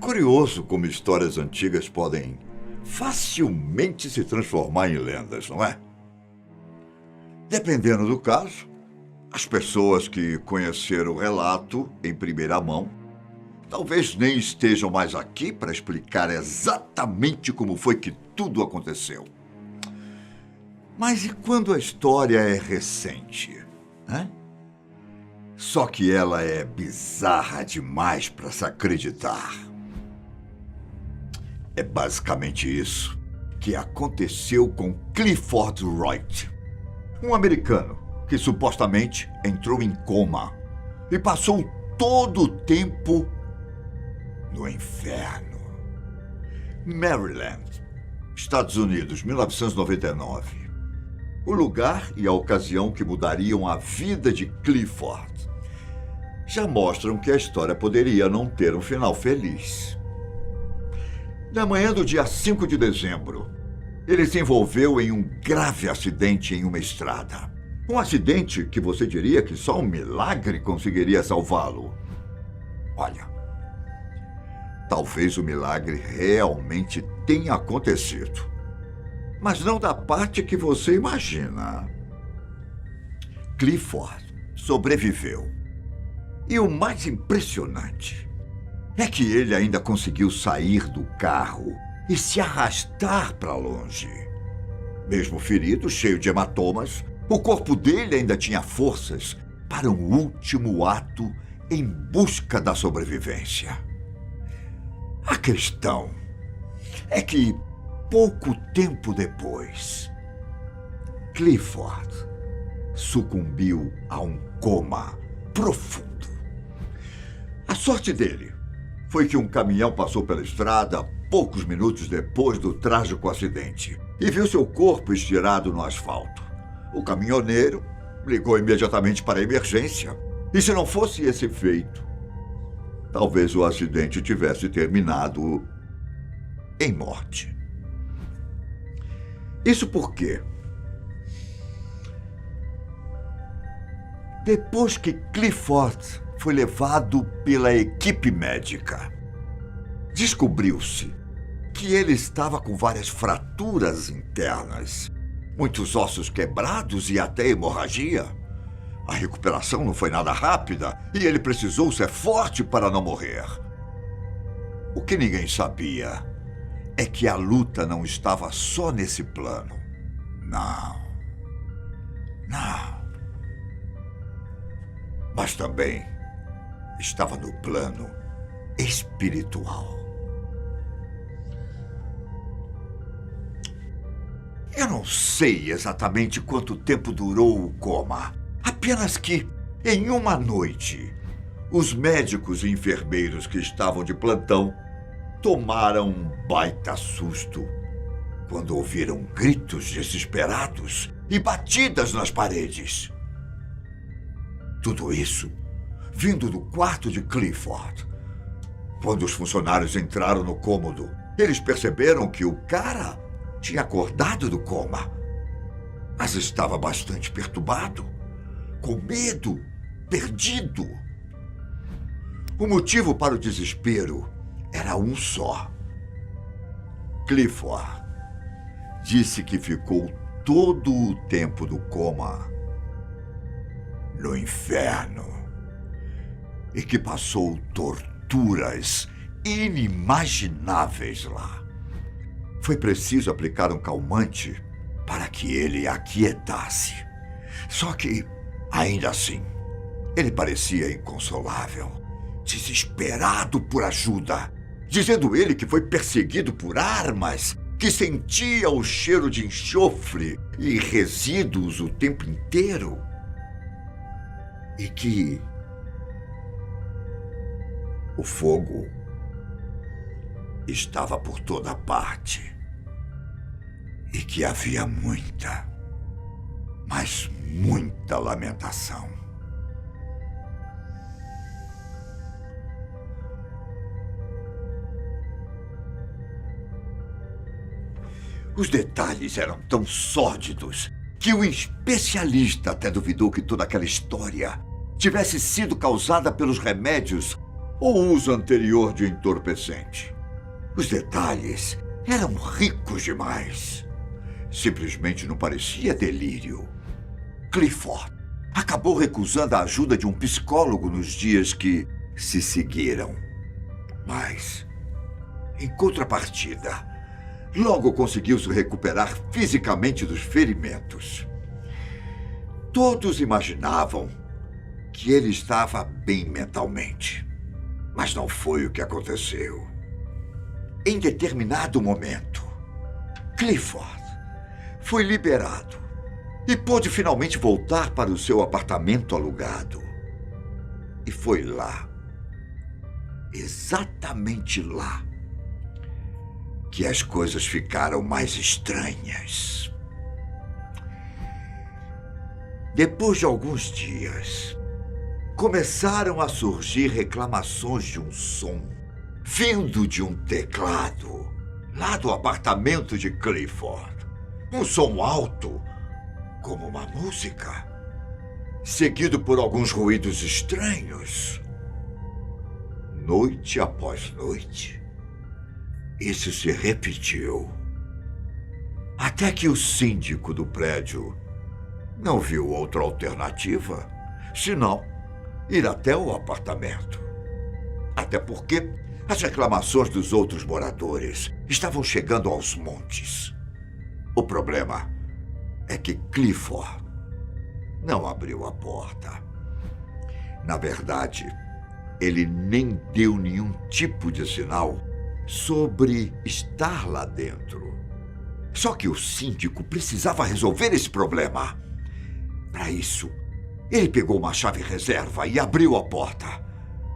curioso como histórias antigas podem facilmente se transformar em lendas, não é? Dependendo do caso, as pessoas que conheceram o relato em primeira mão talvez nem estejam mais aqui para explicar exatamente como foi que tudo aconteceu. Mas e quando a história é recente, né? Só que ela é bizarra demais para se acreditar. É basicamente isso que aconteceu com Clifford Wright, um americano que supostamente entrou em coma e passou todo o tempo no inferno. Maryland, Estados Unidos, 1999. O lugar e a ocasião que mudariam a vida de Clifford já mostram que a história poderia não ter um final feliz. Na manhã do dia 5 de dezembro, ele se envolveu em um grave acidente em uma estrada. Um acidente que você diria que só um milagre conseguiria salvá-lo. Olha, talvez o milagre realmente tenha acontecido, mas não da parte que você imagina. Clifford sobreviveu. E o mais impressionante é que ele ainda conseguiu sair do carro e se arrastar para longe. Mesmo ferido, cheio de hematomas, o corpo dele ainda tinha forças para um último ato em busca da sobrevivência. A questão é que, pouco tempo depois, Clifford sucumbiu a um coma profundo. A sorte dele foi que um caminhão passou pela estrada poucos minutos depois do trágico acidente e viu seu corpo estirado no asfalto. O caminhoneiro ligou imediatamente para a emergência e, se não fosse esse feito, talvez o acidente tivesse terminado em morte. Isso porque, depois que Clifford foi levado pela equipe médica, descobriu-se que ele estava com várias fraturas internas, muitos ossos quebrados e até hemorragia. A recuperação não foi nada rápida e ele precisou ser forte para não morrer. O que ninguém sabia é que a luta não estava só nesse plano. Não. Mas também estava no plano espiritual. Eu não sei exatamente quanto tempo durou o coma. Apenas que, em uma noite, os médicos e enfermeiros que estavam de plantão tomaram um baita susto quando ouviram gritos desesperados e batidas nas paredes. Tudo isso vindo do quarto de Clifford. Quando os funcionários entraram no cômodo, eles perceberam que o cara tinha acordado do coma, mas estava bastante perturbado, com medo, perdido. O motivo para o desespero era um só. Clifford disse que ficou todo o tempo do coma no inferno e que passou torturas inimagináveis lá. Foi preciso aplicar um calmante para que ele aquietasse. Só que, ainda assim, ele parecia inconsolável, desesperado por ajuda, dizendo ele que foi perseguido por armas, que sentia o cheiro de enxofre e resíduos o tempo inteiro e que o fogo estava por toda parte e que havia muita, mas muita lamentação. Os detalhes eram tão sórdidos que o especialista até duvidou que toda aquela história tivesse sido causada pelos remédios ou uso anterior de entorpecente. Os detalhes eram ricos demais. Simplesmente não parecia delírio. Clifford acabou recusando a ajuda de um psicólogo nos dias que se seguiram. Mas, em contrapartida, logo conseguiu se recuperar fisicamente dos ferimentos. Todos imaginavam que ele estava bem mentalmente, mas não foi o que aconteceu. Em determinado momento, Clifford foi liberado e pôde finalmente voltar para o seu apartamento alugado. E foi lá, exatamente lá, que as coisas ficaram mais estranhas. Depois de alguns dias, começaram a surgir reclamações de um som vindo de um teclado lá do apartamento de Clifford. Um som alto, como uma música, seguido por alguns ruídos estranhos. Noite após noite, isso se repetiu. Até que o síndico do prédio não viu outra alternativa, senão ir até o apartamento. Até porque as reclamações dos outros moradores estavam chegando aos montes. O problema é que Clifford não abriu a porta. Na verdade, ele nem deu nenhum tipo de sinal sobre estar lá dentro. Só que o síndico precisava resolver esse problema. Para isso, ele pegou uma chave reserva e abriu a porta.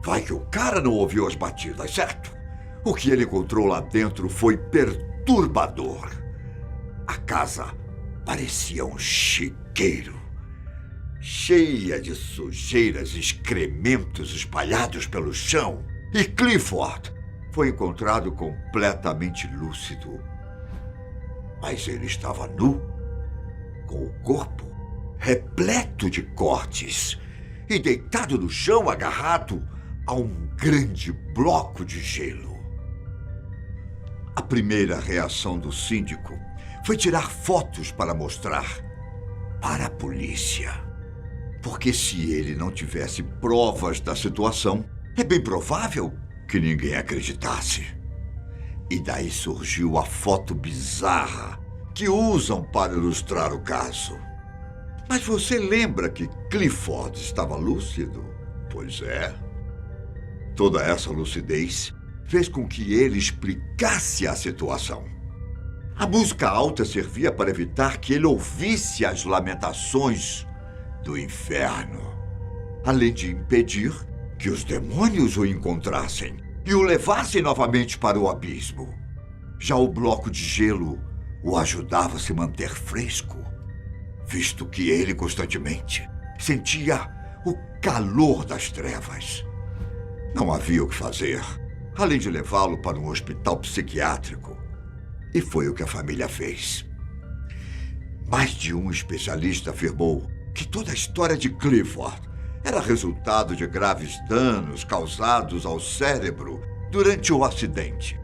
Vai que o cara não ouviu as batidas, certo? O que ele encontrou lá dentro foi perturbador. A casa parecia um chiqueiro, cheia de sujeiras e excrementos espalhados pelo chão. E Clifford foi encontrado completamente lúcido. Mas ele estava nu, com o corpo repleto de cortes e deitado no chão agarrado a um grande bloco de gelo. A primeira reação do síndico foi tirar fotos para mostrar para a polícia. Porque se ele não tivesse provas da situação, é bem provável que ninguém acreditasse. E daí surgiu a foto bizarra que usam para ilustrar o caso. Mas você lembra que Clifford estava lúcido? Pois é. Toda essa lucidez fez com que ele explicasse a situação. A música alta servia para evitar que ele ouvisse as lamentações do inferno, além de impedir que os demônios o encontrassem e o levassem novamente para o abismo. Já o bloco de gelo o ajudava a se manter fresco, visto que ele constantemente sentia o calor das trevas. Não havia o que fazer, além de levá-lo para um hospital psiquiátrico. E foi o que a família fez. Mais de um especialista afirmou que toda a história de Clifford era resultado de graves danos causados ao cérebro durante o acidente.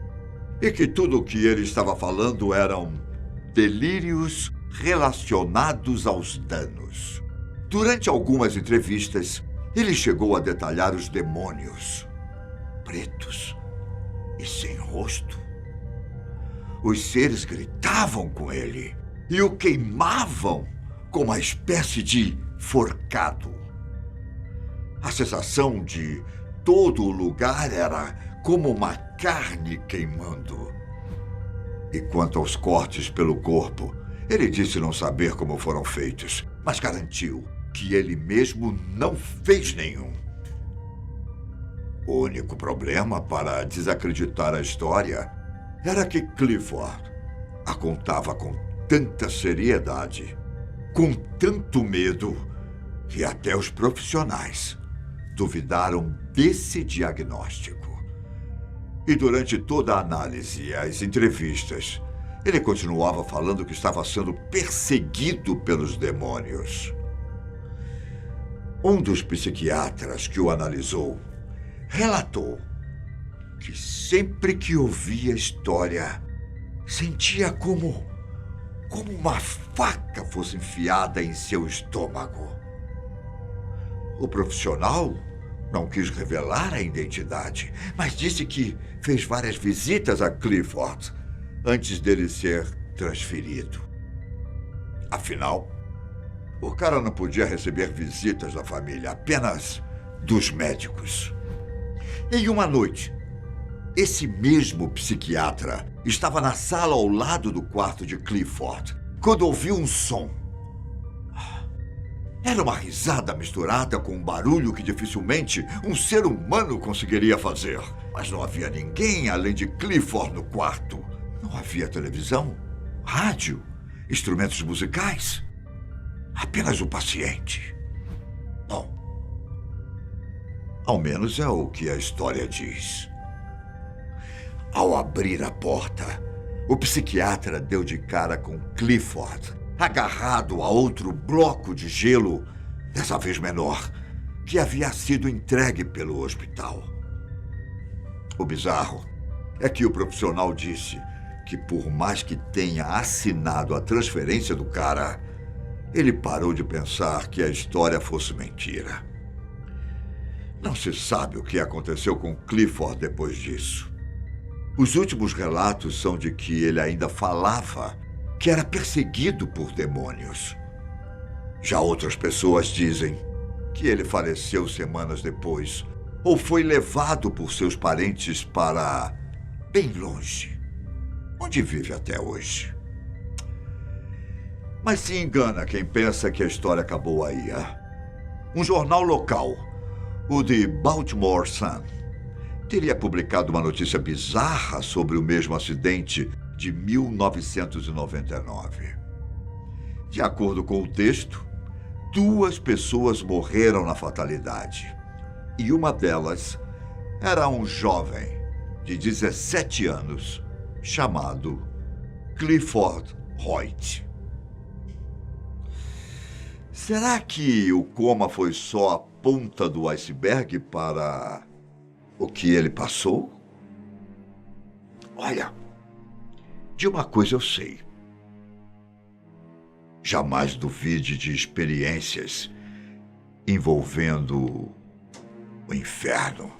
E que tudo o que ele estava falando eram delírios relacionados aos danos. Durante algumas entrevistas, ele chegou a detalhar os demônios, pretos e sem rosto. Os seres gritavam com ele e o queimavam com uma espécie de forcado. A sensação de todo o lugar era como uma carne queimando. E quanto aos cortes pelo corpo, ele disse não saber como foram feitos, mas garantiu que ele mesmo não fez nenhum. O único problema para desacreditar a história era que Clifford a contava com tanta seriedade, com tanto medo, que até os profissionais duvidaram desse diagnóstico. E durante toda a análise e as entrevistas, ele continuava falando que estava sendo perseguido pelos demônios. Um dos psiquiatras que o analisou relatou que sempre que ouvia a história, sentia como uma faca fosse enfiada em seu estômago. O profissional não quis revelar a identidade, mas disse que fez várias visitas a Clifford antes dele ser transferido. Afinal, o cara não podia receber visitas da família, apenas dos médicos. Em uma noite, esse mesmo psiquiatra estava na sala ao lado do quarto de Clifford quando ouviu um som. Era uma risada misturada com um barulho que dificilmente um ser humano conseguiria fazer. Mas não havia ninguém além de Clifford no quarto. Não havia televisão, rádio, instrumentos musicais. Apenas o paciente. Bom, ao menos é o que a história diz. Ao abrir a porta, o psiquiatra deu de cara com Clifford, agarrado a outro bloco de gelo, dessa vez menor, que havia sido entregue pelo hospital. O bizarro é que o profissional disse que, por mais que tenha assinado a transferência do cara, ele parou de pensar que a história fosse mentira. Não se sabe o que aconteceu com Clifford depois disso. Os últimos relatos são de que ele ainda falava que era perseguido por demônios. Já outras pessoas dizem que ele faleceu semanas depois ou foi levado por seus parentes para bem longe, onde vive até hoje. Mas se engana quem pensa que a história acabou aí. Um jornal local, o The Baltimore Sun, teria publicado uma notícia bizarra sobre o mesmo acidente de 1999. De acordo com o texto, 2 pessoas morreram na fatalidade. E uma delas era um jovem de 17 anos chamado Clifford Hoyt. Será que o coma foi só a ponta do iceberg para o que ele passou? Olha, de uma coisa eu sei. Jamais duvide de experiências envolvendo o inferno.